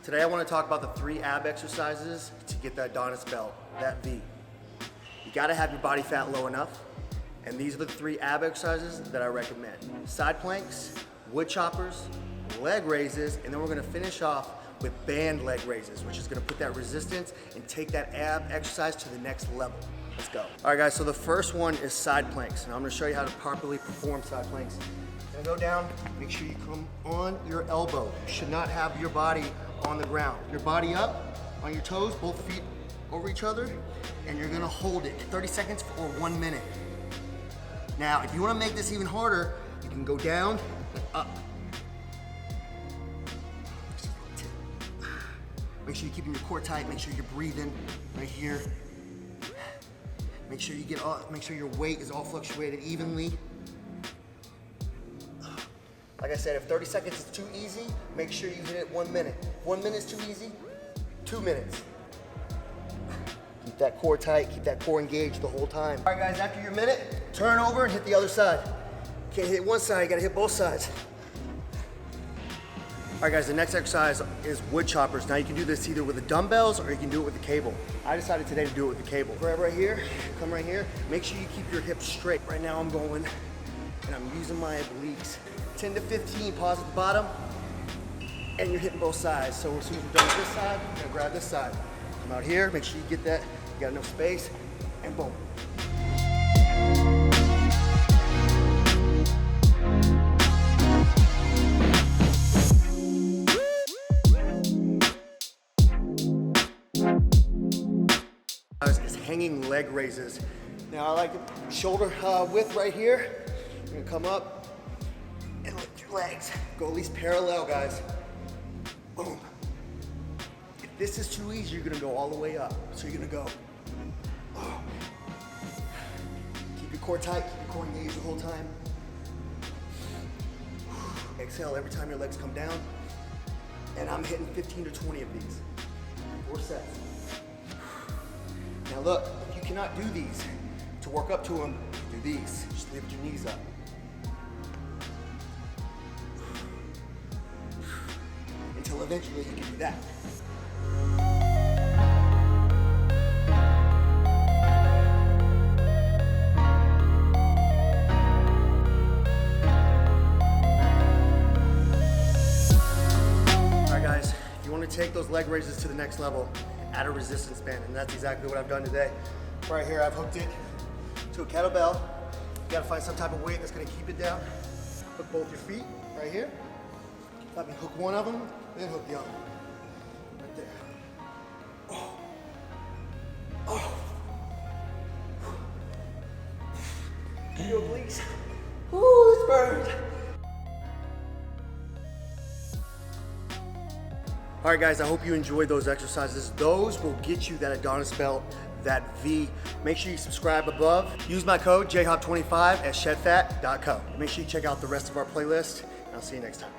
Today I want to talk about the 3 ab exercises to get that Adonis belt, that V. You got to have your body fat low enough, and these are the 3 ab exercises that I recommend. Side planks, wood choppers, leg raises, and then we're going to finish off with band leg raises, which is going to put that resistance and take that ab exercise to the next level. Let's go. All right guys, so the first one is side planks, and I'm going to show you how to properly perform side planks. You're going to go down, make sure you come on your elbow. You should not have your body on the ground. Your body up on your toes, both feet over each other, and you're going to hold it 30 seconds or 1 minute. Now, if you want to make this even harder, you can go down and up. Make sure you're keeping your core tight. Make sure you're breathing right here. Make sure make sure your weight is all fluctuated evenly. Like I said, if 30 seconds is too easy, make sure you hit it 1 minute. 1 minute is too easy, 2 minutes. Keep that core tight, keep that core engaged the whole time. All right guys, after your minute, turn over and hit the other side. You can't hit one side, you gotta hit both sides. All right guys, the next exercise is wood choppers. Now you can do this either with the dumbbells or you can do it with the cable. I decided today to do it with the cable. Grab right here, come right here. Make sure you keep your hips straight. Right now I'm going and I'm using my obliques. 10 to 15, pause at the bottom, and you're hitting both sides. So as soon as we're done with this side, you're gonna grab this side. Come out here, make sure you get that, you got enough space, and boom. Is hanging leg raises. Now I like it shoulder width right here. You're gonna come up and lift your legs. Go at least parallel, guys. Boom. If this is too easy, you're gonna go all the way up. So you're gonna go. Oh. Keep your core tight, keep your core engaged the whole time. Exhale every time your legs come down. And I'm hitting 15 to 20 of these. 4 sets. Now look, if you cannot do these, to work up to them, do these. Just lift your knees up. Until eventually you can do that. All right guys, if you want to take those leg raises to the next level, add a resistance band, and that's exactly what I've done today. Right here, I've hooked it to a kettlebell. You gotta find some type of weight that's gonna keep it down. Hook both your feet right here. Let me hook one of them, then hook the other. Right there. Oh. Oh. Your obliques. Ooh, it's burned. All right guys, I hope you enjoyed those exercises. Those will get you that Adonis belt, that V. Make sure you subscribe above. Use my code JHOP25 at shedfat.co. Make sure you check out the rest of our playlist, and I'll see you next time.